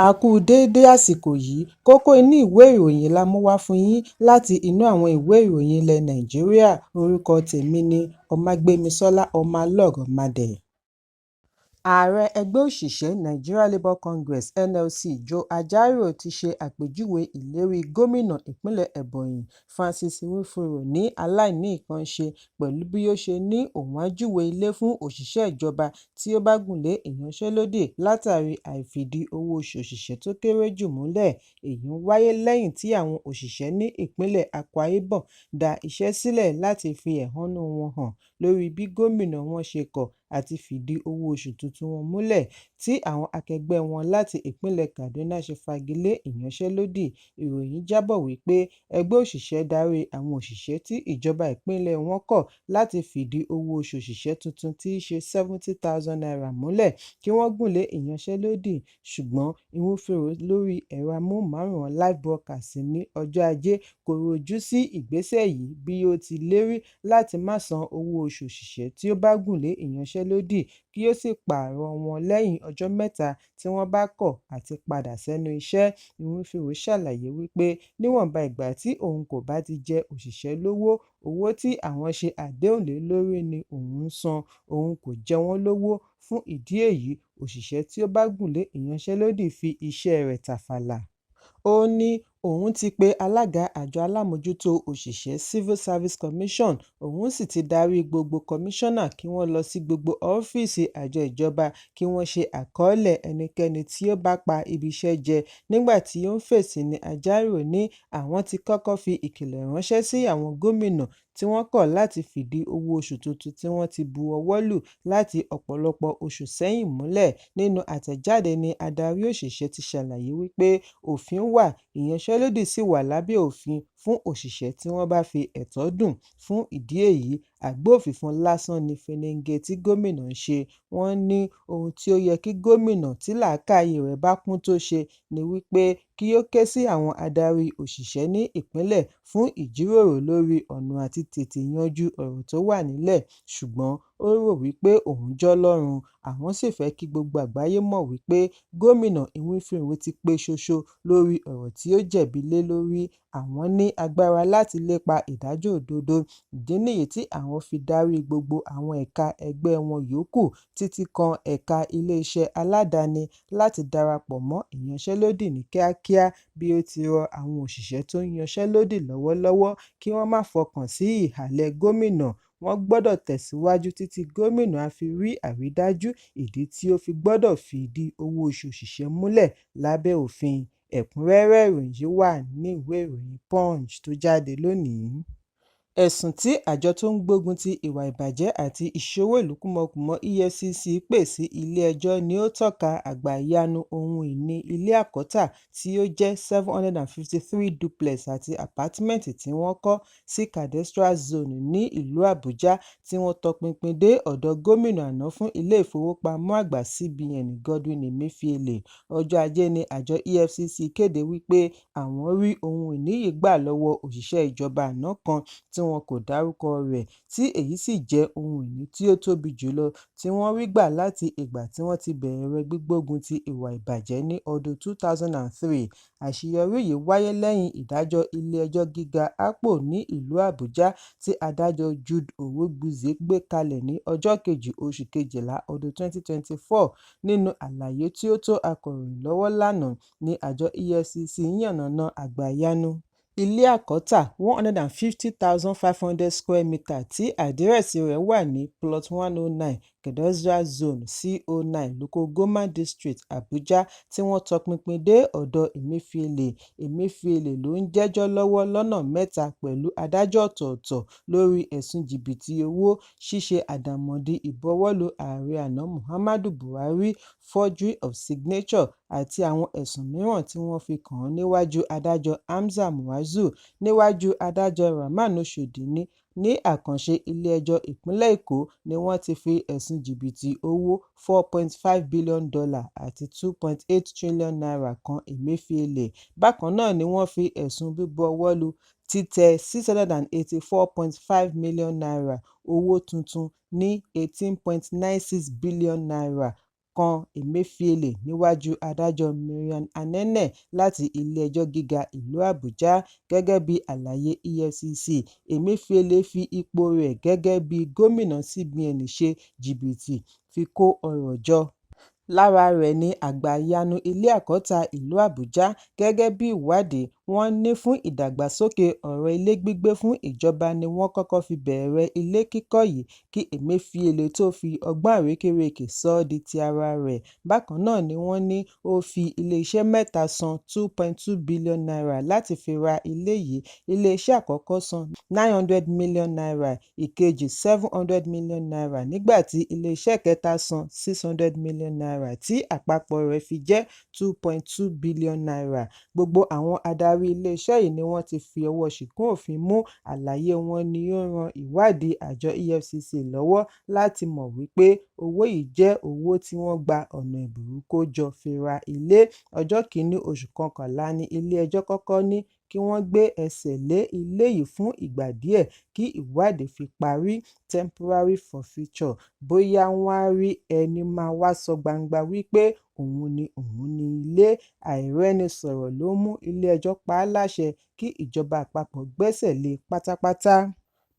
A kú déédé àsìkò yìí, kókó inú ìwé ìròyìn la mú wá fún yín láti inú àwọn ìwé ìròyìn ilẹ̀ Nàìjíríà. Orúkọ tèmi ni Ọmágbémisọ́lá Ọmọlọ́rọ̀mọdẹ̀. Ààrẹ ẹgbẹ́ òṣìṣẹ́ Nigeria Labour Congress (NLC) Joe Ajaero ti ṣe àpèjúwe ìlérí gómìnà ìpínlẹ̀ Ebonyi Francis Nwifuru ní aláìníkànṣe pẹ̀lú bí ó ṣe ní òun á júwe ilé fún òṣìṣẹ́ ìjọba tí ó bá gùnlé ìyanṣẹ́lódì látàrí àìfìdí owó oṣù òṣìṣẹ́ tó kéré jù múlẹ̀. Èyí ń wáyé lẹ́yìn tí àwọn òṣìṣẹ́ ní ìpínlẹ̀ Akwa Ibom dá iṣẹ́ sílẹ̀ láti fi ẹ̀hónú wọn hàn lórí bí gómìnà wọn ṣe kọ̀ àti fìdí owó oṣù tuntun wọn múlẹ̀, tí àwọn akẹgbẹ́ wọn láti ìpínlẹ̀ Kaduna ṣe fagilé ìyanṣẹ́lódì. Ìròyìn jábọ̀ wípé ẹgbẹ́ òṣìṣẹ́ darí àwọn òṣìṣẹ́ tí ìjọba ìpínlẹ̀ wọn kọ̀ láti fìdí owó oṣù òṣìṣẹ́ tuntun tí í ṣe ₦70,000 múlẹ̀ kí wọ́n gùnlé ìyanṣẹ́lódì, ṣùgbọ́n Nwifuru lórí ẹ̀rọ amóhùnmáwòrán Live Broadcast ní ọjọ́ Ajé kò rojú sí ìgbésẹ̀ yìí bí ó ti lérí láti má san owó oṣù òṣìṣẹ́ tí ó bá gùnlé ìyanṣẹ́lódì kí ó sì pààrọ̀ wọn lẹ́yìn ọjọ́ mẹ́ta tí wọ́n bá kọ̀ àti padà sẹ́nu iṣẹ́. Nwifuru ṣàlàyé wípé níwọ̀nba ìgbà tí òun kò bá ti jẹ òṣìṣẹ́ lówó, owó tí àwọn ṣe àdéhùn lé lórí ni òun ń san, òun kò jẹ wọ́n lówó. Fún ìdí èyí, òṣìṣẹ́ tí ó bá gùnlé ìyanṣẹ́lódì fi iṣẹ́ rẹ̀ tàfàlà. Ó ní òun ti pe alága àjọ alámòójútó òṣìṣẹ́ Civil Service Commission, òun sì ti darí gbogbo kọmíṣánná kí wọ́n lọ sí gbogbo ọ́fíìsì àjọ ìjọba kí wọ́n ṣe àkọọ́lẹ̀ ẹnikẹ́ni tí ó bá pa ibiṣẹ́ jẹ. Nígbà tí ó ń fèsì ní Ajaero ní àwọn ti kọ́kọ́ fi ìkìlọ̀ ránṣẹ́ sí àwọn gómìnà tí wọ́n kọ̀ láti fìdí owó oṣù tuntun tí wọ́n ti bu ọwọ́ lù láti ọ̀pọ̀lọpọ̀ oṣù sẹ́yìn múlẹ̀. Nínú àtẹ̀jáde ni adarí òṣìṣẹ́ ti ṣàlàyé wípé òfin wà, ìyanṣẹ́lódì sì wà lábẹ́ òfin fún òṣìṣẹ́ tí wọ́n bá fi ẹ̀tọ́ dùn. Fún ìdí èyí, àgbófinfo lásán ni fẹlẹǹgẹ tí gómìnà ń ṣe. Wọ́n ní ohun tí ó yẹ kí gómìnà tí làákàyè rẹ̀ bá kún tó ṣe ni wípé kí ó ké sí àwọn adarí òṣìṣẹ́ ní ìpínlẹ̀ fún ìjíròrò lórí ọ̀nà àti tètè yanjú ọ̀rọ̀ tó wà nílẹ̀, ṣùgbọ́n ó rò wípé òun jọlọ́run. Àwọn sì fẹ́ kí gbogbo àgbáyé mọ̀ wípé gómìnà Nwifuru ti pé ṣoṣo lórí ọ̀rọ̀ tí ó jẹ̀bi lé lórí. Àwọn ní agbára láti lépa ìdájọ́ òdodo. Ìdí nìyí tí àwọn fi darí gbogbo àwọn ẹ̀ka ẹgbẹ́ wọn yòókù títí kan ẹ̀ka iléeṣẹ́ aládàáni láti darapọ̀ mọ́ ìyanṣẹ́lódì ní kíákíá, bí ó ti rọ àwọn òṣìṣẹ́ tó ń yanṣẹ́lódì lọ́wọ́lọ́wọ́ kí wọ́n má fọkàn sí ìhàlẹ̀ gómìnà. Wọ́n gbọ́dọ̀ tẹ̀síwájú títí gómìnà á fi rí àrídájú ìdí tí ó fi gbọ́dọ̀ fìdí owó oṣù òṣìṣẹ́ múlẹ̀ lábẹ́ òfin. Ẹ̀kúnrẹ́rẹ́ ìròyìn yìí wà ní ìwé ìròyìn Punch tó jáde lónìí. Ẹ̀sùn tí àjọ tó ń gbógun ti ìwà ìbàjẹ́ àti ìṣòwò ìlú kúmọkùmọ EFCC pè sí ilé-ẹjọ́ ni ó tọ́ka àgbàyanu ohun ìní ilé àkọ́tà tí ó jẹ́ 753 duplex àti àpátímẹ́ǹtì tí wọ́n kọ́ sí Cadastral Zone ní ìlú Àbújá, tí wọ́n tọpinpin dé ọ̀dọ̀ gómìnà àná fún ilé-ìfowópamọ́ àgbà CBN Godwin Emefiele. Ọjọ́ Ajé ni àjọ EFCC kéde wípé àwọn rí ohun ìní yìí gbà lọ́wọ́ òṣìṣẹ́ ìjọba àná kan tí wọn kò dárúkọ rẹ̀, tí èyí sì jẹ́ ohun ìní tí ó tóbi jùlọ tí wọ́n rí gbà láti ìgbà tí wọ́n ti bẹ̀rẹ̀ gbígbógun ti ìwà ìbàjẹ́ ní ọdún 2003. Àṣeyọrí yìí wáyé lẹ́yìn ìdájọ́ ilé-ẹjọ́ gíga APO ní ìlú Àbújá tí adájọ́ Jude Orogbuze gbé kalẹ̀ ní ọjọ́ kejì oṣù kejìlá ọdún 2024. Nínú àlàyé tí ó tó akọ̀ròyìn lọ́wọ́ lánàá ni àjọ EFCC yànnàná àgbàyanu ilé àkọ́tà 150,500 square metre tí àdírẹ́sì rẹ̀ wà ní Plot 109 Cadastral Zone C09 Local Government District Abuja, tí wọ́n tọpinpin dé ọ̀dọ̀ Emefiele. Emefiele ló ń jẹ́jọ́ lọ́wọ́ lọ́nà mẹ́ta pẹ̀lú adájọ́ ọ̀tọ̀ọ̀tọ̀ lórí ẹ̀sùn jìbìtì owó, ṣíṣe àdàmọ̀dì ìbuwọ́lù ààrẹ àná Muhammadu Buhari, forgery of signature àti àwọn ẹ̀sùn mìíràn tí wọ́n fi kàn án níwájú adájọ́ Hamza Muazu. Níwájú adájọ́ Rahman Oshodi ní àkànṣe ilé-ẹjọ́ ìpínlẹ̀ Èkó ni wọ́n ti fi ẹ̀sùn jìbìtì owó $4.5 billion àti ₦2.8 trillion kan Emefiele. Bákan náà ni wọ́n fi ẹ̀sùn bíbu ọwọ́ lù títẹ $684.5 million owó tuntun ní $18.96 billion kan Emefiele níwájú adájọ́ Mariam Anene láti Ilé-ẹjọ́ Gíga ìlú Àbújá. Gẹ́gẹ́ bí àlàyé EFCC, Emefiele fi ipò rẹ̀ gẹ́gẹ́ bí gómìnà CBN ṣe jìbìtì fi kó ọrọ̀ jọ. Lára rẹ̀ ni àgbàyanu ilé àkọ́tà ìlú Àbújá. Gẹ́gẹ́ bí ìwádìí, wọ́n ní fún ìdàgbàsókè ọ̀rọ̀ ilé gbígbé fún ìjọba ni wọ́n kọ́kọ́ fi bẹ̀rẹ̀ ilé kíkọ́ yìí kí Emefiele tó fi ọgbọ́n àrékérekè sọ ọ́ di ti ara rẹ̀. Bákan náà ni wọ́n ní ó fi iléeṣẹ́ mẹ́ta san ₦2.2 billion láti fi ra ilé yìí. Iléeṣẹ́ àkọ́kọ́ san ₦900 million, ìkejì ₦700 million nígbà tí iléeṣẹ́ kẹta san ₦600 million tí àpapọ̀ rẹ̀ fi jẹ́ ₦2.2 billion. Gbogbo àwọn adarí iléeṣẹ́ yìí ni wọ́n ti fi ọwọ́ ṣìkún òfin mú. Àlàyé wọn ni ó ran ìwádìí àjọ EFCC lọ́wọ́ láti mọ̀ wípé owó yìí jẹ́ owó tí wọ́n gba ọ̀nà ẹ̀bùrú kó jọ fi ra ilé. Ọjọ́ 1 oṣù kọkànlá ni ilé-ẹjọ́ kọ́kọ́ ní kí wọ́n gbé ẹsẹ̀ lé ilé yìí fún ìgbà díẹ̀ kí ìwádìí fi parí, temporary forfeiture. Bóyá wọ́n á rí ẹni máa wá sọ gbangba wípé òun ni ilé. Àìrẹ́nisọ̀rọ̀ ló mú ilé-ẹjọ́ pa á láṣẹ kí ìjọba àpapọ̀ gbẹ́sẹ̀ lé e pátápátá.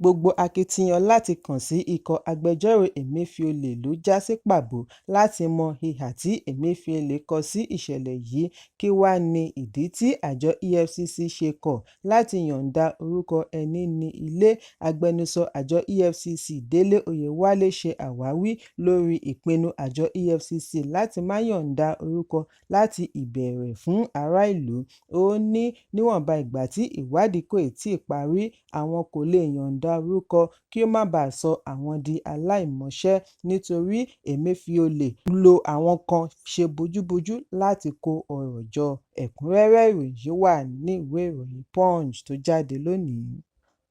Gbogbo akitiyan láti kàn sí ikọ̀ agbẹjọ́rò Emefiele ló já sí pàbó. Láti mọ ìhà tí Emefiele kọ sí ìṣẹ̀lẹ̀ yìí, kí wá ní ìdí tí àjọ EFCC ṣe kọ̀ láti yọ̀ǹda orúkọ ẹni ní ilé. Agbẹnusọ àjọ EFCC Délé Oyèwálé ṣe àwáwí lórí ìpinnu àjọ EFCC láti má yọ̀ǹda orúkọ láti ìbẹ̀rẹ̀ fún ará ìlú. Ó ní níwọ̀nba ìgbà tí ìwádìí kò tíì parí, àwọn kò lè yọ̀ǹda orúkọ kí ó má bàa sọ àwọn di aláìmọṣẹ́, nítorí Emefiele lo àwọn kan ṣe bójúbójú láti kó ọrọ̀ jọ. Ẹ̀kúnrẹ́rẹ́ ìròyìn yìí wà ní ìwé ìròyìn Punch tó jáde lónìí.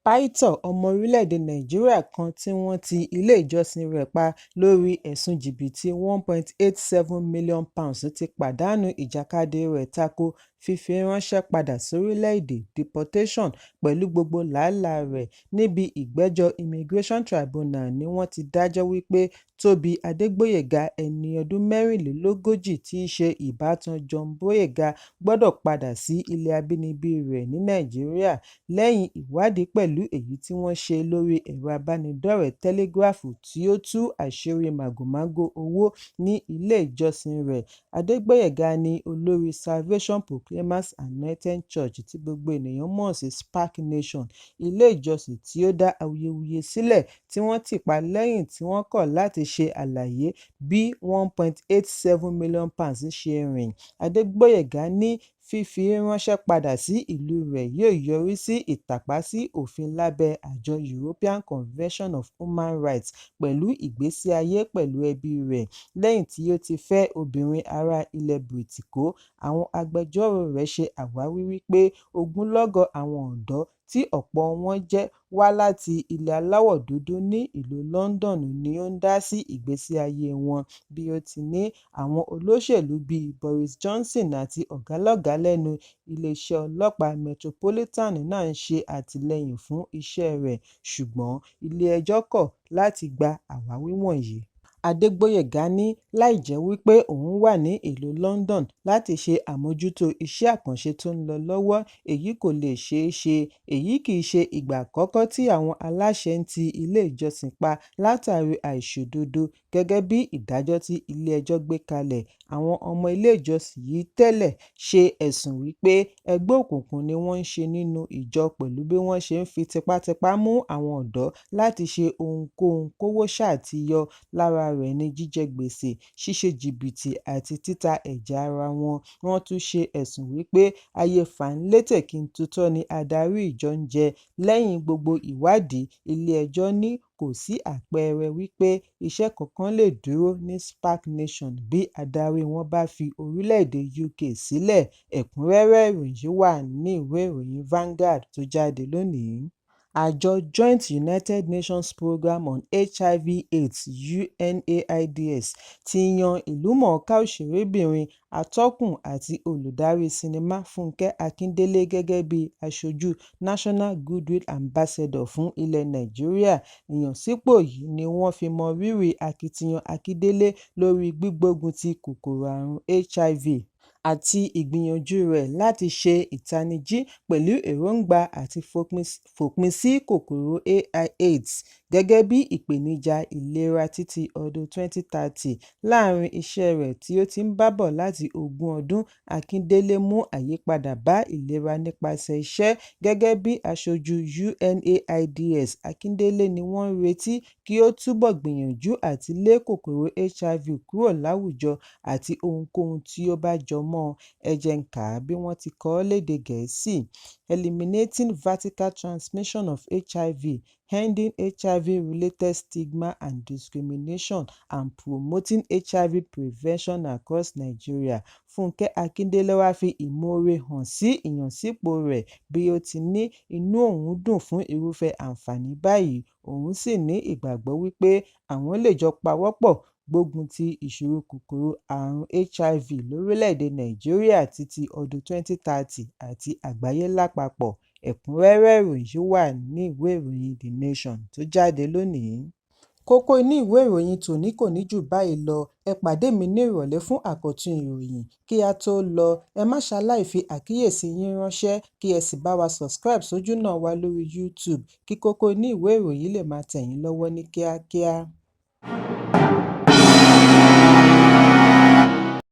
Pásítọ̀ ọmọ orílẹ̀-èdè Nàìjíríà kan tí wọ́n ti ilé ìjọsìn rẹ̀ pa lórí ẹ̀sùn jìbìtì £1.87 million ti pàdánù ìjàkadì rẹ̀ tako fífi ránṣẹ́ padà sórílẹ̀-èdè deportation pẹ̀lú gbogbo làálàá rẹ̀. Níbi ìgbẹ́jọ́ Immigration Tribunal ni wọ́n ti dájọ́ wípé Tóbi Adégbóyèga, ẹni ọdún 34 tí í ṣe ìbátan John Gbóyèga, gbọ́dọ̀ padà sí ilẹ̀ abínibí rẹ̀ ní Nàìjíríà. Lẹ́yìn ìwádìí pẹ̀lú èyí tí wọ́n ṣe lórí ẹ̀rọ abánidọ́rẹ̀ẹ́ Telegraph tí ó tú àṣírí màgòmágó owó ní ilé ìjọsìn rẹ̀. Adégbóyèga ni olórí Salvation Proclaimers Anointing Church tí gbogbo ènìyàn mọ̀ sí Spark Nation, ilé ìjọsìn tí ó dá awuyewuye sílẹ̀ tí wọ́n tì pa lẹ́yìn tí wọ́n kọ̀ láti ṣe àlàyé bí £1.87 million ṣe rìn. Adégbóyèga ní fífi ránṣẹ́ padà sí ìlú rẹ̀ yóò yọrí sí ìtàpá sí òfin lábẹ́ àjọ European Convention of Human Rights pẹ̀lú ìgbésí ayé pẹ̀lú ẹbí rẹ̀. Lẹ́yìn tí ó ti fẹ́ obìnrin ará ilẹ̀ Bìrìtìkó, àwọn agbẹjọ́rò rẹ̀ ṣe àwáwí wípé ogunlọ́gọ̀ àwọn ọ̀dọ́ tí ọ̀pọ̀ wọn wá láti ilẹ̀ aláwọ̀ dúdú ní ìlú London ni ó ń dá sí ìgbésí ayé wọn. Bí ó ti ní, àwọn olóṣèlú bíi Boris Johnson àti ọ̀gálọ́gàá lẹ́nu iléeṣẹ́ ọlọ́pàá Metropolitan náà ń ṣe àtìlẹ́yìn fún iṣẹ́ rẹ̀, ṣùgbọ́n ilé-ẹjọ́ kọ̀ láti gba àwáwí wọ̀nyí. Adégbóyèga ní láìjẹ́ wípé òun wà ní ìlú London láti ṣe àmójútó iṣẹ́ àkànṣe tó ń lọ lọ́wọ́, èyí kò lè ṣeé ṣe. Èyí kìí ṣe ìgbà àkọ́kọ́ tí àwọn aláṣẹ ń ti ilé ìjọsìn pa látàrí àìṣòdodo. Gẹ́gẹ́ bí ìdájọ́ tí ilé-ẹjọ́ gbé kalẹ̀, àwọn ọmọ ilé ìjọsìn yìí tẹ́lẹ̀ ṣe ẹ̀sùn wípé ẹgbẹ́ òkùnkùn ni wọ́n ń ṣe nínú ìjọ pẹ̀lú bí wọ́n ṣe ń fi tipátipá mú àwọn ọ̀dọ́ láti ṣe ohunkóhun kówó ṣáà ti yọ. Lára rẹ̀ ni jíjẹ gbèsè, ṣíṣe jìbìtì àti títa ẹ̀jẹ̀ ara wọn. Wọ́n tún ṣe ẹ̀sùn wípé ayé fà-ń-létè-kí-n-tutọ́ ni adarí ìjọ ń jẹ. Lẹ́yìn gbogbo ìwádìí, ilé-ẹjọ́ ní kò sí àpẹẹrẹ wípé iṣẹ́ kankan lè dúró ní Spark Nation bí adarí wọn bá fi orílẹ̀-èdè UK sílẹ̀. Ẹ̀kúnrẹ́rẹ́ ìròyìn yìí wà ní ìwé ìròyìn Vanguard tó jáde lónìí. Àjọ Joint United Nations Programme on HIV/AIDS UNAIDS ti yan ìlúmọ̀ọ́ká òṣèrébìnrin, atọ́kùn àti olùdarí sinimá Fúnkẹ́ Akíndélé gẹ́gẹ́ bí aṣojú National Goodwill Ambassador fún ilẹ̀ Nàìjíríà. Ìyànsípò yìí ni wọ́n fi mọ rírì akitiyan Akíndélé lórí gbígbógun ti kòkòrò àrùn HIV àti ìgbìyànjú rẹ̀ láti ṣe ìtanijí pẹ̀lú èròńgbà àti fòpin sí kòkòrò AIDS gẹ́gẹ́ bí ìpèníjà ìlera títí ọdún 2030. Láàárín iṣẹ́ rẹ̀ tí ó ti ń bá bọ̀ láti 20 ọdún, Akíndélé mú àyípadà bá ìlera nípasẹ̀ iṣẹ́ gẹ́gẹ́ bí aṣojú UNAIDS. Akíndélé ni wọ́n ń retí kí ó túbọ̀ gbìyànjú àti lé kòkòrò HIV kúrò láwùjọ àti ohunkóhun tí ó bá jọ mọ́ ọn. Ẹ jẹ́ n kà á bí wọ́n ti kọ ọ́ lédè Gẹ̀ẹ́sì. Eliminating vertical transmission of HIV, ending HIV-related stigma and discrimination, and promoting HIV prevention across Nigeria. Fúnkẹ́ Akíndélé wá fi ìmoore hàn sí ìyànsípò rẹ̀ bí ó ti ní inú òun dùn fún irúfẹ́ àǹfààní báyìí. Òun sì ní ìgbàgbọ́ wípé àwọn lè jọ pawọ́pọ̀ gbógun ti ìṣòro kòkòrò àrùn HIV lórílẹ̀-èdè Nàìjíríà títí ọdún 2030 àti àgbáyé lápapọ̀. Ẹ̀kúnrẹ́rẹ́ ìròyìn yìí wà ní ìwé ìròyìn The Nation tó jáde lónìí. Kókó inú ìwé ìròyìn tòní kò ní jù báyìí lọ. Ẹ pàdé mi ní ìrọ̀lẹ́ fún àkọ́tún ìròyìn. Kí a tó lọ, ẹ má ṣaláì fi àkíyèsí yín ránṣẹ́ kí ẹ sì bá wa subscribe sójúnà wa lórí YouTube kí kókó inú ìwé ìròyìn lè máa tẹ̀ yín lọ́wọ́ ní kíákíá.